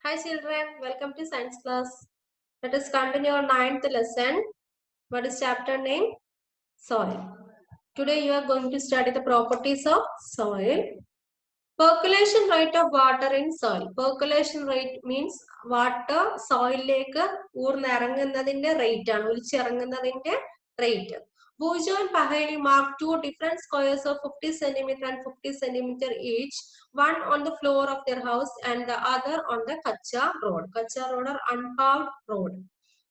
Hi children, welcome to science class. Let us continue our 9th lesson. What is chapter name? Soil. Today you are going to study the properties of soil. Percolation rate of water in soil. Percolation rate means water soil lake ഊർന്നിറങ്ങുന്നതിന്റെ rate ആണ്, ഒലിച്ചിറങ്ങുന്നതിന്റെ rate. Bhujo and Paheli marked two different squares of 50 cm and 50 cm each, one on the floor of their house and the other on the Kacha road. Kacha road or unpaved road.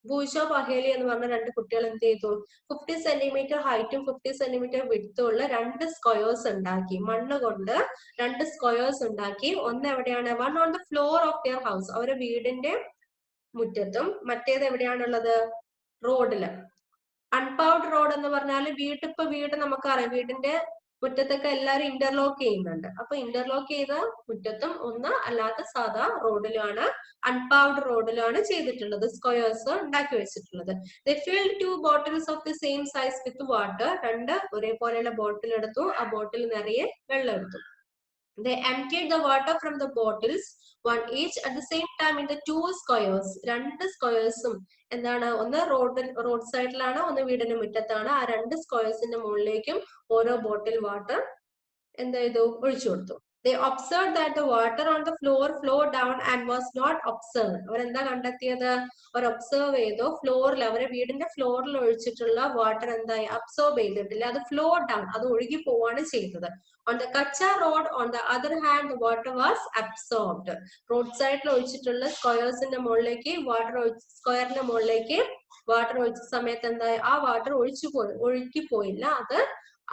Bhujo Paheli എന്ന് പറഞ്ഞ രണ്ട് കുട്ടികൾ എന്ത് ചെയ്തു? 50 centimetre ഹൈറ്റും 50 centimetre വിഡ്ത്തും ഉള്ള രണ്ട് squares ഉണ്ടാക്കി. മണ്ണ് കൊണ്ട് രണ്ട് സ്ക്വയേഴ്സ് ഉണ്ടാക്കി. ഒന്ന് എവിടെയാണ്? One on the floor of their house, അവരുടെ വീടിന്റെ മുറ്റത്തും. മറ്റേത് എവിടെയാണുള്ളത്? റോഡില്. അൺപൗഡ് റോഡ് എന്ന് പറഞ്ഞാൽ വീട് നമുക്കറിയാം, വീടിന്റെ മുറ്റത്തൊക്കെ എല്ലാവരും ഇന്റർലോക്ക് ചെയ്യുന്നുണ്ട്. അപ്പൊ ഇന്റർലോക്ക് ചെയ്ത മുറ്റത്തും ഒന്ന് അല്ലാത്ത സാധാ റോഡിലാണ്, അൺപൗഡ് റോഡിലാണ് ചെയ്തിട്ടുള്ളത്, സ്ക്വയേഴ്സ് ഉണ്ടാക്കി വെച്ചിട്ടുള്ളത്. They filled two bottles of the same size with water. രണ്ട് ഒരേപോലെയുള്ള ബോട്ടിൽ എടുത്തു, ആ ബോട്ടിൽ നിറയെ വെള്ളം എടുത്തു. They emptied the water from the bottles, one each, at the same time in the two squares. രണ്ട് സ്ക്വയേഴ്സും എന്താണ്? ഒന്ന് റോഡ് സൈഡിലാണ്, ഒന്ന് വീടിന് മുറ്റത്താണ്. ആ രണ്ട് സ്ക്വയേഴ്സിന്റെ മുകളിലേക്കും ഓരോ ബോട്ടിൽ വാട്ടർ എന്ത് ചെയ്തു? ഒഴിച്ചു കൊടുത്തു. They observed that the water on the floor flowed down and was not observed. അവരെന്താ കണ്ടെത്തിയത്? അവർ ഒബ്സർവ് ചെയ്തു, ഫ്ലോറിൽ, അവരെ വീടിന്റെ ഫ്ലോറിൽ ഒഴിച്ചിട്ടുള്ള വാട്ടർ എന്തായി? അബ്സോർബ് ചെയ്തിട്ടില്ല, അത് ഫ്ലോ ഡൗൺ, അത് ഒഴുകി പോവാണ് ചെയ്തത്. On the Kacha road, on the other hand, the water was absorbed. Road സൈഡിൽ ഒഴിച്ചിട്ടുള്ള സ്ക്വയേഴ്സിന്റെ മുകളിലേക്ക് സ്ക്വയറിന്റെ മുകളിലേക്ക് വാട്ടർ ഒഴിച്ച സമയത്ത് എന്തായി? ആ വാട്ടർ ഒഴുക്കി പോയില്ല, അത്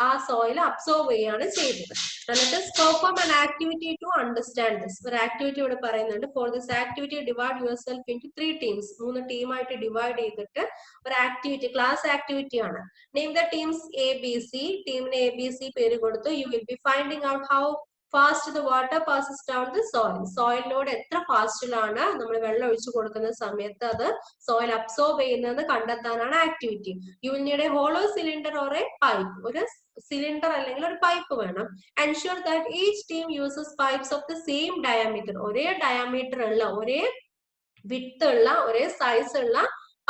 ആ സോയിൽ അബ്സോർബ് ചെയ്യാണ് ചെയ്തത്. Let us perform an activity to understand this. ഒരു ആക്ടിവിറ്റി ഇവിടെ പറയുന്നുണ്ട്. For this activity, divide yourself into 3 teams. 3 ടീമായിട്ട് ഡിവൈഡ് ചെയ്തിട്ട് ഒരു ആക്ടിവിറ്റി, ക്ലാസ് ആക്ടിവിറ്റി ആണ്. Name the teams A, B, C. ടീമിന് A, B, C പേര് കൊടുത്തു. You will be finding out how fast the water passes down the soil. സോയിലിനോട് എത്ര ഫാസ്റ്റിലാണ് നമ്മൾ വെള്ളം ഒഴിച്ചു കൊടുക്കുന്ന സമയത്ത് അത് സോയിൽ അബ്സോർബ് ചെയ്യുന്നതെന്ന് കണ്ടെത്താനാണ് activity. You will need a hollow cylinder or a pipe. ഒരു സിലിണ്ടർ അല്ലെങ്കിൽ ഒരു പൈപ്പ് വേണം. Ensure that each team uses pipes of the same diameter. ഒരേ ഡയമീറ്റർ ഉള്ള, ഒരേ വിഡ്ത്ത് ഉള്ള, ഒരേ സൈസ് ഉള്ള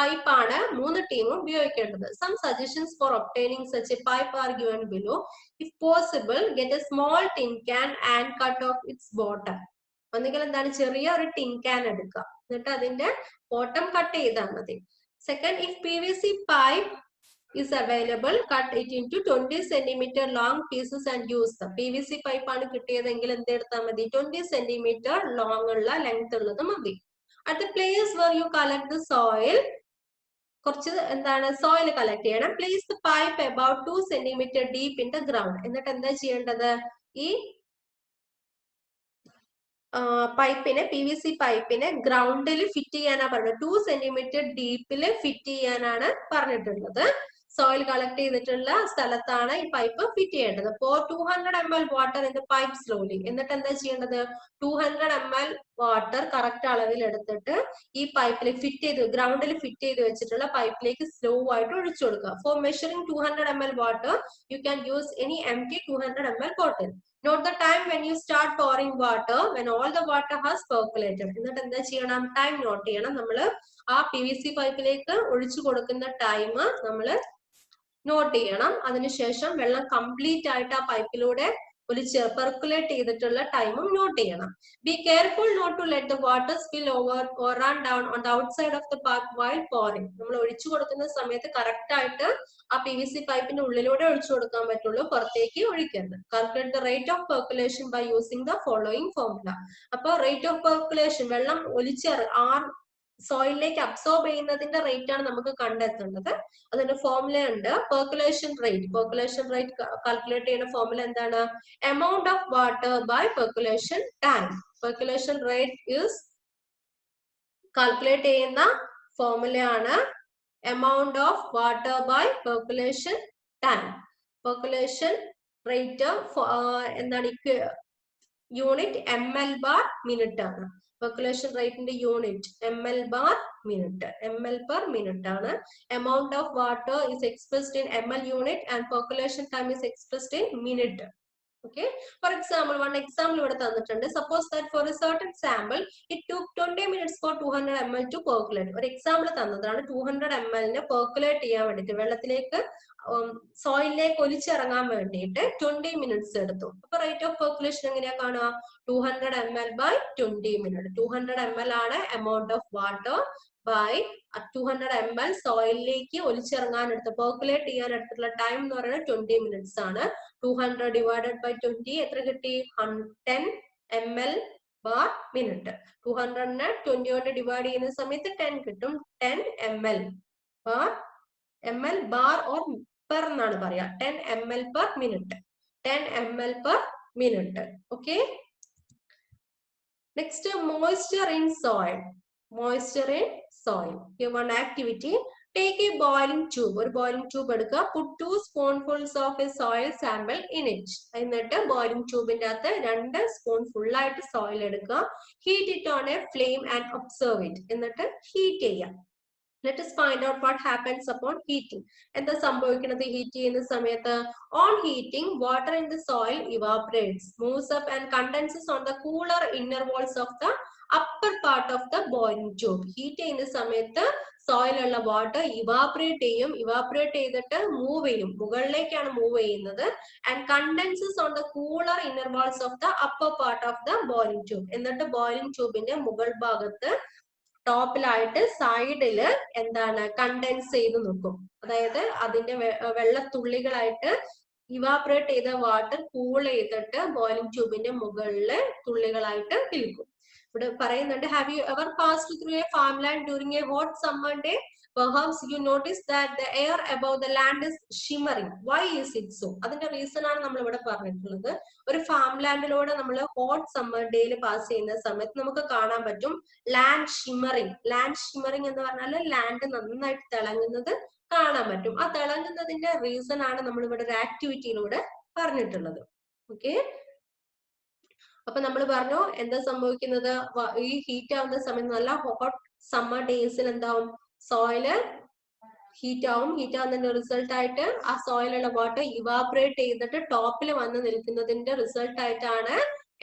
പൈപ്പാണ് 3 ടീമും ഉപയോഗിക്കേണ്ടത്. Some suggestions for obtaining such a pipe are given below. If possible, get a small tin can and cut off its bottom. ഒന്നുകിൽ എന്താണ്? ചെറിയ ഒരു ടിൻ ക്യാൻ എടുക്കുക, എന്നിട്ട് അതിന്റെ ബോട്ടം കട്ട് ചെയ്താൽ മതി. Second, if PVC pipe is available, cut it into 20 cm long pieces and use them. PVC pipe ആണ് കിട്ടിയതെങ്കിൽ എന്തെടുത്താൽ മതി? 20 cm ലോങ് ഉള്ള ലെങ്ത് ഉള്ളത് മതി. At the place where you collect the soil, കുറച്ച് എന്താണ്? സോയിൽ കളക്ട് ചെയ്യണം. Place the pipe about 2 cm deep in the ground. എന്നിട്ട് എന്താ ചെയ്യേണ്ടത്? ഈ പൈപ്പിനെ, PVC പൈപ്പിനെ ഗ്രൗണ്ടിൽ ഫിറ്റ് ചെയ്യാനാണ് പറഞ്ഞത്. 2 cm ഡീപ്പില് ഫിറ്റ് ചെയ്യാനാണ് പറഞ്ഞിട്ടുള്ളത്. സോയിൽ കളക്ട് ചെയ്തിട്ടുള്ള സ്ഥലത്താണ് ഈ പൈപ്പ് ഫിറ്റ് ചെയ്യേണ്ടത്. Pour 200 ml water in the pipe slowly. എന്നിട്ട് എന്താ ചെയ്യേണ്ടത്? 200 ml വാട്ടർ കറക്റ്റ് അളവിൽ എടുത്തിട്ട് ഈ പൈപ്പിൽ ഫിറ്റ് ചെയ്ത്, ഗ്രൗണ്ടിൽ ഫിറ്റ് ചെയ്ത് വെച്ചിട്ടുള്ള പൈപ്പിലേക്ക് സ്ലോ ആയിട്ട് ഒഴിച്ചു കൊടുക്കുക. For measuring 200 ml water, you can use any empty 200 ml bottle. Note the time when you start pouring water, when all the water has percolated. എന്നിട്ട് എന്താ ചെയ്യണം? ടൈം നോട്ട് ചെയ്യണം. നമ്മൾ ആ PVC പൈപ്പിലേക്ക് ഒഴിച്ചു കൊടുക്കുന്ന ടൈം നമ്മൾ നോട്ട് ചെയ്യണം. അതിനുശേഷം വെള്ളം കംപ്ലീറ്റ് ആയിട്ട് ആ പൈപ്പിലൂടെ ഒലിച്ച് പെർക്കുലേറ്റ് ചെയ്തിട്ടുള്ള ടൈമും നോട്ട് ചെയ്യണം. Be careful not to let the water spill over or run down on the outside of the pipe while pouring. നമ്മൾ ഒഴിച്ചു കൊടുക്കുന്ന സമയത്ത് കറക്റ്റ് ആയിട്ട് ആ PVC പൈപ്പിന്റെ ഉള്ളിലൂടെ ഒഴിച്ചു കൊടുക്കാൻ പറ്റുള്ളൂ, പുറത്തേക്ക് ഒഴിക്കരുത്. Calculate the rate of percolation by using the following formula. അപ്പൊ റേറ്റ് ഓഫ് പെർക്കുലേഷൻ, വെള്ളം സോയിലിലേക്ക് അബ്സോർബ് ചെയ്യുന്നതിന്റെ റേറ്റ് ആണ് നമുക്ക് കണ്ടെത്തേണ്ടത്. അതിന്റെ ഫോർമുല ഉണ്ട്. പെർക്കുലേഷൻ റേറ്റ് കാൽക്കുലേറ്റ് ചെയ്യുന്ന ഫോർമുല എന്താണ്? Amount of water by percolation time. Percolation rate is calculate ചെയ്യുന്ന ഫോർമുലയാണ് amount of water by percolation time. Percolation rate എന്താണ്? യൂണിറ്റ് ml/minute ആണ്. പെർക്കുലേഷൻ റേറ്റിന്റെ യൂണിറ്റ് ml/minute, ml/minute ആണ്. Amount of water is expressed in ml unit and percolation time is expressed in minute. Okay. For example, one example ഇവിടെ തന്നിട്ടുണ്ട്. Suppose that for a certain sample, it took 20 minutes for 200 ml to percolate. ഒരു example തന്നതാണ് 200 ml നെ percolate ചെയ്യാൻ വേണ്ടിയിട്ട് വെള്ളത്തിലേക്ക് സോയിലിലേക്ക് ഒലിച്ചിറങ്ങാൻ വേണ്ടിയിട്ട് 20 minutes എടുത്തു. അപ്പൊ റേറ്റ് ഓഫ് പെർക്കുലേഷൻ എങ്ങനെയാ കാണുക? 200 ml by 20 minutes. 200 ml ആണ് amount of water by 200 ml സോയിലിലേക്ക് ഒലിച്ചിറങ്ങാൻ എടുത്ത് പെർക്കുലേറ്റ് ചെയ്യാൻ എടുത്തുള്ള ടൈം എന്ന് പറയുന്നത് 20 minutes ആണ്. 200 divided by 20 എത്ര കിട്ടി? 10 ml per minute. 200 നെ 20 കൊണ്ട് ഡിവൈഡ് ചെയ്യുന്ന സമയത്ത് 10 കിട്ടും. 10 ml per ml bar or per എന്നാണ് പറയാ. 10 ml per minute. 10 ml per minute. Okay. Next, moisture in soil. Moisture in soil. Here one activity. Take a boiling tube. Or boiling tube എടുക്കുക. Put 2 spoonfuls of a soil sample in it. എന്നിട്ട് boiling tube ന്റെ അകത്ത് 2 spoonful ആയിട്ട് soil എടുക്കുക. Heat it on a flame and observe it. എന്നിട്ട് heat ചെയ്യുക. Let us find out what happens upon heating. എന്താ സംഭവിക്കുന്നത് heat ചെയ്യുന്ന സമയത്ത്? On heating, water in the soil evaporates, moves up and condenses on the cooler inner walls of the upper part of the boiling tube. Heat ചെയ്യുന്ന സമയത്ത് soil ഉള്ള water evaporate ചെയ്യും. Evaporate ചെയ്തിട്ട് move ചെയ്യും, മുകളിലേക്കാണ് move ചെയ്യുന്നത്. And condenses on the cooler inner walls of the upper part of the boiling tube. എന്നിട്ട് boiling ട്യൂബിന്റെ മുകൾ ഭാഗത്ത് ടോപ്പിലായിട്ട് സൈഡില് എന്താണ് കണ്ടൻസ് ചെയ്ത് നിൽക്കും. അതായത് അതിന്റെ വെള്ളത്തുള്ളികളായിട്ട് ഇവാപറേറ്റ് ചെയ്ത വാട്ടർ കൂൾ ചെയ്തിട്ട് ബോയിലിംഗ് ട്യൂബിന്റെ മുകളില് തുള്ളികളായിട്ട് നിൽക്കും. ഇവിടെ പറയുന്നുണ്ട്, have you ever passed through A farm land during A hot summer day? Perhaps you notice that the air above the land is shimmering. Why is it so? അതിന്റെ reason ആണ് നമ്മൾ ഇവിടെ പറഞ്ഞിട്ടുള്ളത്. ഒരു ഫാം ലാൻഡിലൂടെ നമ്മൾ ഹോട്ട് സമ്മർ ഡേയിൽ pass ചെയ്യുന്ന സമയത്ത് നമുക്ക് കാണാൻ പറ്റും ലാൻഡ് ഷിമ്മറിങ്. ലാൻഡ് ഷിമ്മറിങ് എന്ന് പറഞ്ഞാൽ ലാൻഡ് നന്നായിട്ട് തിളങ്ങുന്നത് കാണാൻ പറ്റും. ആ തിളങ്ങുന്നതിന്റെ റീസൺ ആണ് നമ്മൾ ഇവിടെ ഒരു ആക്ടിവിറ്റിയിലൂടെ പറഞ്ഞിട്ടുള്ളത്. ഓക്കെ. അപ്പൊ നമ്മൾ പറഞ്ഞു എന്താ സംഭവിക്കുന്നത്? ഈ ഹീറ്റ് ആവുന്ന സമയത്ത് നല്ല ഹോട്ട് സമ്മർ ഡേയ്സിൽ എന്താവും? സോയില് ഹീറ്റ് ആവും. ഹീറ്റ് ആവുന്നതിന്റെ റിസൾട്ട് ആയിട്ട് ആ സോയിലുള്ള വാട്ടർ ഇവാപറേറ്റ് ചെയ്തിട്ട് ടോപ്പിൽ വന്ന് നിൽക്കുന്നതിന്റെ റിസൾട്ട് ആയിട്ടാണ്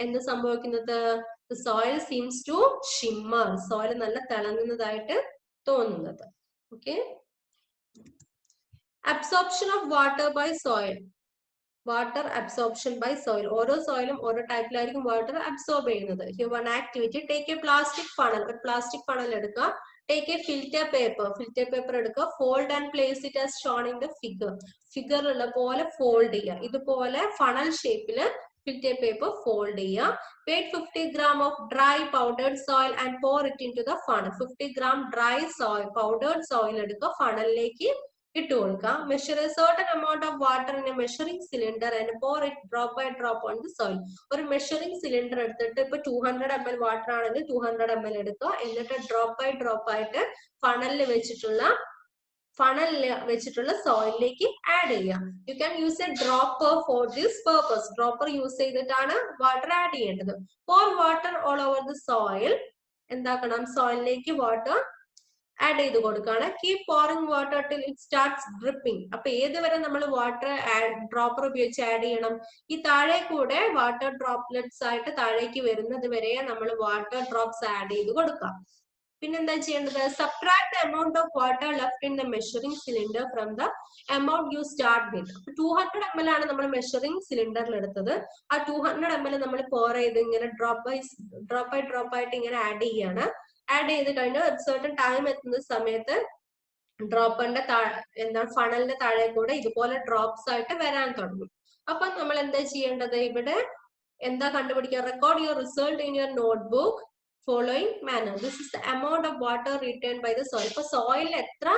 എന്ത് സംഭവിക്കുന്നത്? Soil seems to shimmer. Soil നല്ല തിളങ്ങുന്നതായിട്ട് തോന്നുന്നത്. Okay. Absorption of water by soil. Water absorption by soil. ഓരോ സോയിലും ഓരോ ടൈപ്പിലായിരിക്കും വാട്ടർ അബ്സോർബ് ചെയ്യുന്നത്. Here one activity. Take a plastic funnel. ഒരു പ്ലാസ്റ്റിക് ഫണൽ എടുക്കുക. Take a filter paper. Filter paper എടുക്കുക. Fold and place it as shown in the figure. Figure ഉള്ള പോലെ ഫോൾഡ് ചെയ്യുക. ഇതുപോലെ ഫണൽ ഷേപ്പില് filter paper fold ചെയ്യുക. Wait 50 gram of dry powdered soil and pour it into the funnel. 50 gram dry soil, powdered soil എടുക്കുക. ഫണലിലേക്ക് ഇട്ട് കൊടുക്കുക. Measure a certain amount of water in a measuring cylinder and pour it drop by drop on the soil. ഒരു measuring cylinder എടുത്തിട്ട് ഇപ്പൊ 200 ml water ആണെങ്കിൽ 200 ml എടുക്കുക. എന്നിട്ട് drop by drop ആയിട്ട് ഫണലിൽ വെച്ചിട്ടുള്ള സോയിലിലേക്ക് ആഡ് ചെയ്യുക. You can use a dropper for this purpose. Dropper use ചെയ്തിട്ടാണ് വാട്ടർ ആഡ് ചെയ്യേണ്ടത്. pour water all over the soil. എന്താക്കണം? സോയിലിലേക്ക് വാട്ടർ ആഡ് ചെയ്ത് കൊടുക്കുകയാണ്. Keep pouring water till it starts dripping. അപ്പൊ ഏതുവരെ നമ്മൾ വാട്ടർ ഡ്രോപ്പർ ഉപയോഗിച്ച് ആഡ് ചെയ്യണം? ഈ താഴെ കൂടെ വാട്ടർ ഡ്രോപ്ലെറ്റ്സ് ആയിട്ട് താഴേക്ക് വരുന്നത് വരെ നമ്മൾ വാട്ടർ ഡ്രോപ്സ് ആഡ് ചെയ്ത് കൊടുക്കാം. പിന്നെന്താ ചെയ്യേണ്ടത്? Subtract the amount of water left in the measuring cylinder from the amount you start with. 200 ml ആണ് നമ്മൾ മെഷറിംഗ് സിലിണ്ടറിൽ എടുത്തത്. ആ 200 ml നമ്മൾ pour ചെയ്ത് ഇങ്ങനെ ഡ്രോപ്പ് ബൈ ഡ്രോപ്പ് ആയിട്ട് ഇങ്ങനെ ആഡ് ചെയ്യാണ്. ആഡ് ചെയ്ത് കഴിഞ്ഞ് certain ടൈം എത്തുന്ന സമയത്ത് ഡ്രോപ്പറിന്റെ ഫണലിന്റെ താഴെ കൂടെ ഇതുപോലെ ഡ്രോപ്സ് ആയിട്ട് വരാൻ തുടങ്ങും. അപ്പൊ നമ്മൾ എന്താ ചെയ്യേണ്ടത്? ഇവിടെ എന്താ കണ്ടുപിടിക്കുക? Record your result in your notebook following manner. This is the amount of water retained by the soil. ഇപ്പൊ സോയിലിൽ എത്ര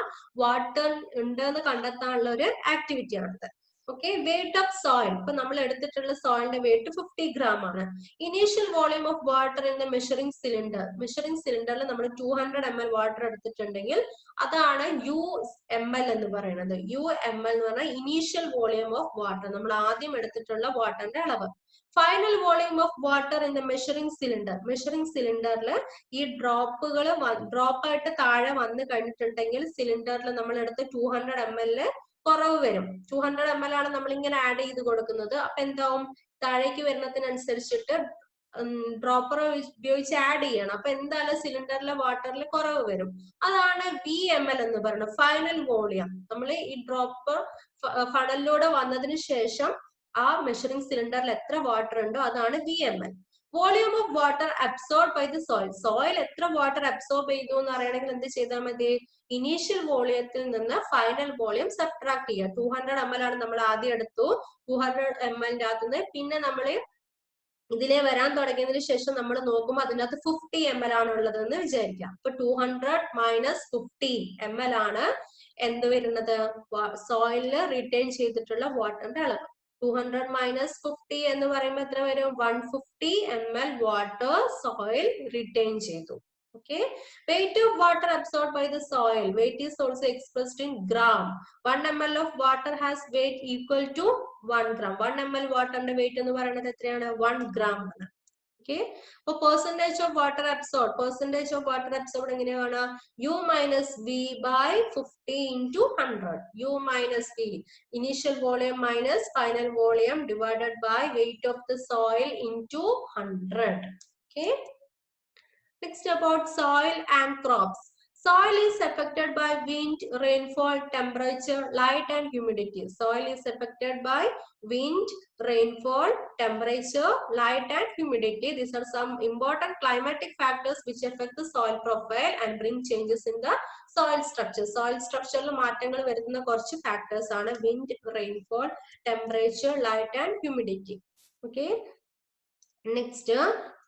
വാട്ടർ ഉണ്ട് എന്ന് കണ്ടെത്താനുള്ള ഒരു ആക്ടിവിറ്റി ആണത്. ഓക്കെ. Weight of soil. ഇപ്പൊ നമ്മൾ എടുത്തിട്ടുള്ള സോയിലിന്റെ വെയിറ്റ് 50 gram ആണ്. Initial volume of water in the measuring cylinder. Measuring സിലിണ്ടറിൽ നമ്മൾ 200 ml വാട്ടർ എടുത്തിട്ടുണ്ടെങ്കിൽ അതാണ് UML എന്ന് പറയുന്നത്. UML എന്ന് പറഞ്ഞാൽ ഇനീഷ്യൽ വോളിയം ഓഫ് വാട്ടർ. നമ്മൾ ആദ്യം എടുത്തിട്ടുള്ള വാട്ടറിന്റെ അളവ്. Final volume of water in the measuring cylinder. Measuring സിലിണ്ടറിൽ ഈ ഡ്രോപ്പുകൾ ഡ്രോപ്പ് ആയിട്ട് താഴെ വന്ന് കഴിഞ്ഞിട്ടുണ്ടെങ്കിൽ സിലിണ്ടറിൽ നമ്മൾ എടുത്ത് 200 ml കുറവ് വരും. 200 ml ആണ് നമ്മൾ ഇങ്ങനെ ആഡ് ചെയ്ത് കൊടുക്കുന്നത്. അപ്പൊ എന്താവും, താഴേക്ക് വരുന്നതിനനുസരിച്ചിട്ട് ഡ്രോപ്പർ ഉപയോഗിച്ച് ആഡ് ചെയ്യണം. അപ്പൊ എന്തായാലും സിലിണ്ടറിലെ വാട്ടറിൽ കുറവ് വരും. അതാണ് VML എന്ന് പറയുന്നത്, ഫൈനൽ വോളിയം. നമ്മൾ ഈ ഡ്രോപ്പർ ഫണലിലൂടെ വന്നതിന് ശേഷം ആ മെഷറിംഗ് സിലിണ്ടറിൽ എത്ര വാട്ടർ ഉണ്ടോ അതാണ് VML. Volume of water absorb by the soil. Soil എത്ര വാട്ടർ അബ്സോർബ് ചെയ്തു എന്ന് അറിയണമെങ്കിൽ എന്ത് ചെയ്താൽ മതി, ഇനീഷ്യൽ വോളിയത്തിൽ നിന്ന് ഫൈനൽ വോളിയം സബ്ട്രാക്ട് ചെയ്യുക. 200 ml ആണ് നമ്മൾ ആദ്യം എടുത്തു. 200 ml അകത്തുനിന്ന് പിന്നെ നമ്മൾ ഇതിലെ വരാൻ തുടങ്ങിയതിനു ശേഷം നമ്മൾ നോക്കുമ്പോൾ അതിനകത്ത് 50 ml ആണ് ഉള്ളതെന്ന് വിചാരിക്കാം. അപ്പൊ 200 മൈനസ് 50 ml ആണ് എന്ത് വരുന്നത്, സോയിലിൽ റിട്ടേൺ ചെയ്തിട്ടുള്ള വാട്ടറിന്റെ അളവ്. 200 മൈനസ് 50 എന്ന് പറയുമ്പോൾ എത്ര വരും, 150 ml വാട്ടർ സോയിൽ റിട്ടേൺ ചെയ്തു. Okay, weight of water absorbed by the soil. Weight is also expressed in gram. 1 ml of water has weight equal to 1 gram. 1 ml water ന്റെ weight എന്ന് പറയുന്നത് എത്രയാണ്, 1 gram ആണ്. Okay, so percentage of water absorbed. Percentage of water absorbed എങ്ങനെയാണ്, U minus V by 50 into 100. U minus V, initial volume minus final volume divided by weight of the soil into 100. Okay. Next, about soil and crops. Soil is affected by wind, rainfall, temperature, light and humidity. Soil is affected by wind, rainfall, temperature, light and humidity. These are some important climatic factors which affect the soil profile and bring changes in the soil structure. Soil structure lo മാറ്റങ്ങൾ വരുന്ന കുറച്ച് factors ആണ് wind, rainfall, temperature, light and humidity. Okay. Next,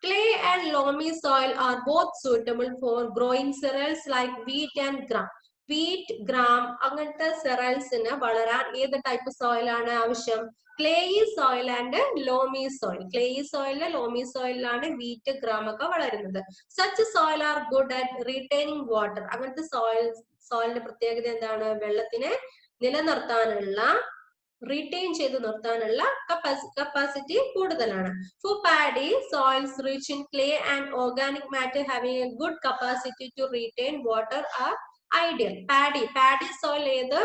clay and loamy soil are both suitable for growing cereals like wheat and gram. Wheat, gram അങ്ങനത്തെ cerealsന് വളരാൻ ഏത് type soil ആണ് ആവശ്യം, clayey soil and loamy soil. Clayey soil loamy സോയിലാണ് wheat, gram ഒക്കെ വളരുന്നത്. Such soil are good at retaining water. അങ്ങനത്തെ സോയിലിന്റെ പ്രത്യേകത എന്താണ്, വെള്ളത്തിനെ നിലനിർത്താനുള്ള, റിട്ടൈൻ ചെയ്ത് നിർത്താനുള്ള കപ്പാസിറ്റി കൂടുതലാണ്. For paddy, soils rich in clay and organic matter having a good capacity to retain water are ideal. Paddy soil ഏത്,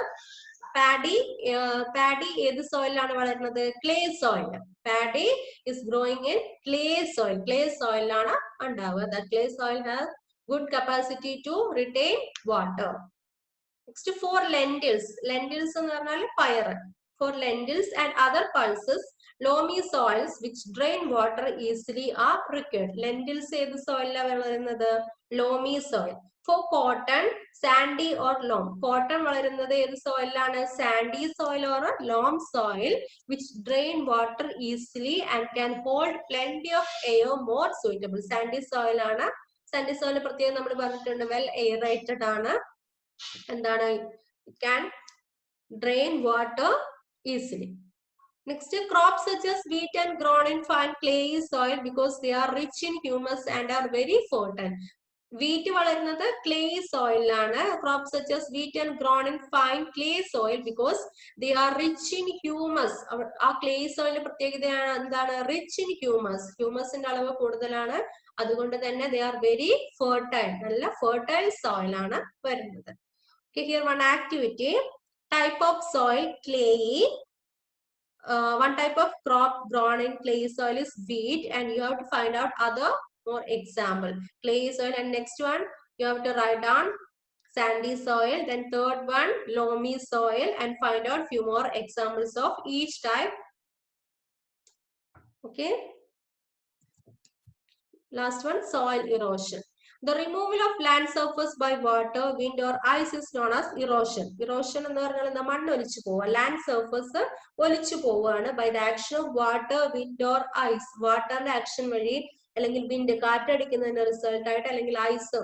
paddy ഏത് സോയിലാണ് വളരുന്നത്, clay soil. Paddy is growing in clay soil. Clay soil ആണ് ഉണ്ടാവുക. That clay soil has good capacity to retain water. Next, for lentils. Lentils എന്ന് പറഞ്ഞാൽ പയർ. For lentils and other pulses, loamy soils which drain water easily are required. Lentils ഏത് സോയിലാണ് വളരുന്നത്, loamy soil. For cotton, sandy or loam. Cotton വളരുന്നത് ഏത് സോയിലാണ്, sandy soil or loam soil which drain water easily and can hold plenty of air, more suitable. Sandy soil ആണ്. Sandy soil പ്രത്യേകം നമ്മൾ പറഞ്ഞിട്ടുണ്ട്, well aerated ആണ്. എന്താണ്, it can drain water easily. Next, crops such as wheat and grown in fine clayey soil because they are rich in humus and are very fertile. Wheat വളരുന്നത് clay soil ആണ്. Crops such as wheat and grown in fine clay soil because they are rich in humus. ആ clay soil പ്രത്യേകതയാണ് എന്താണ്, rich in humus. Humusന്റെ അളവ് കൂടുതലാണ്. അതുകൊണ്ട് തന്നെ they are very fertile. നല്ല fertile soil ആണ് വരുന്നത്. Okay, here one activity. Type of soil, clayey. One type of crop grown in clay soil is wheat, and you have to find out other more example. Clay soil, and next one you have to write down sandy soil. Then third one loamy soil, and find out few more examples of each type. Okay. Last one, soil erosion. The removal of land surface by water, wind or ice is known as erosion. Erosion എന്ന് പറഞ്ഞാൽ മണ്ണ് ഒലിച്ചു പോവുക, land surface ഒലിച്ചു പോവുകയാണ് by the action of water, wind or ice. വാട്ടറിന്റെ action വഴി അല്ലെങ്കിൽ വിൻഡ് കാറ്റടിക്കുന്നതിന്റെ റിസൾട്ട് ആയിട്ട് അല്ലെങ്കിൽ ഐസ്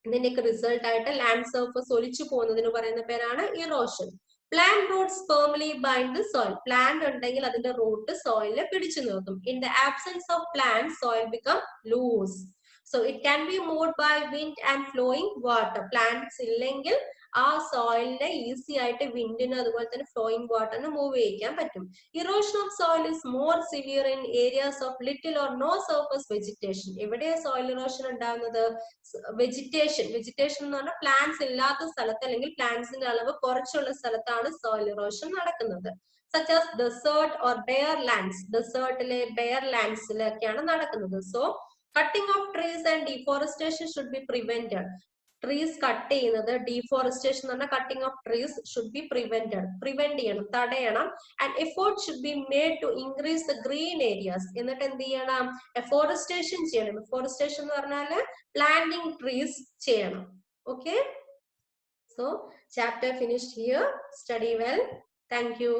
ഇതിന്റെയൊക്കെ റിസൾട്ട് ആയിട്ട് ലാൻഡ് സർഫസ് ഒലിച്ചു പോകുന്നതിന് പറയുന്ന പേരാണ് erosion. Plant roots firmly bind the soil. Plant ഉണ്ടെങ്കിൽ അതിന്റെ റൂട്ട് സോയിലിനെ പിടിച്ചു നിർത്തും. In the absence of plant, soil become loose. So it can be moved by wind and flowing water. Plants ഇല്ലെങ്കിൽ ആ സോയിലിനെ ഈസി ആയിട്ട് വിൻഡിന് അതുപോലെ തന്നെ ഫ്ലോയിങ് വാട്ടറിന് മൂവ് ചെയ്യിക്കാൻ പറ്റും. Erosion of soil is more severe in areas of little or no surface vegetation. എവിടെയാണ് soil erosion ഉണ്ടാകുന്നത്? Vegetation എന്ന് പറഞ്ഞാൽ പ്ലാന്റ്സ് ഇല്ലാത്ത സ്ഥലത്ത് അല്ലെങ്കിൽ പ്ലാന്റ്സിന്റെ അളവ് കുറച്ചുള്ള സ്ഥലത്താണ് സോയിൽ ഇറോഷൻ നടക്കുന്നത്. Such as desert or bare lands. ഡെസേർട്ടിലെ ബെയർ ലാൻഡ്സിലൊക്കെയാണ് നടക്കുന്നത്. So cutting of trees and deforestation should be prevented. Trees cut ചെയ്യുന്നത്, ഡീഫോറസ്റ്റേഷൻ എന്ന് പറഞ്ഞാൽ cutting of trees should be prevent ചെയ്യണം, തടയണം. And effort should be made to increase the green areas. എന്നിട്ട് എന്ത് ചെയ്യണം? എഫോറസ്റ്റേഷൻ ചെയ്യണം. എഫോറസ്റ്റേഷൻ എന്ന് പറഞ്ഞാൽ പ്ലാന്റിംഗ് ട്രീസ് ചെയ്യണം. Okay, so chapter finished here. Study well. Thank U.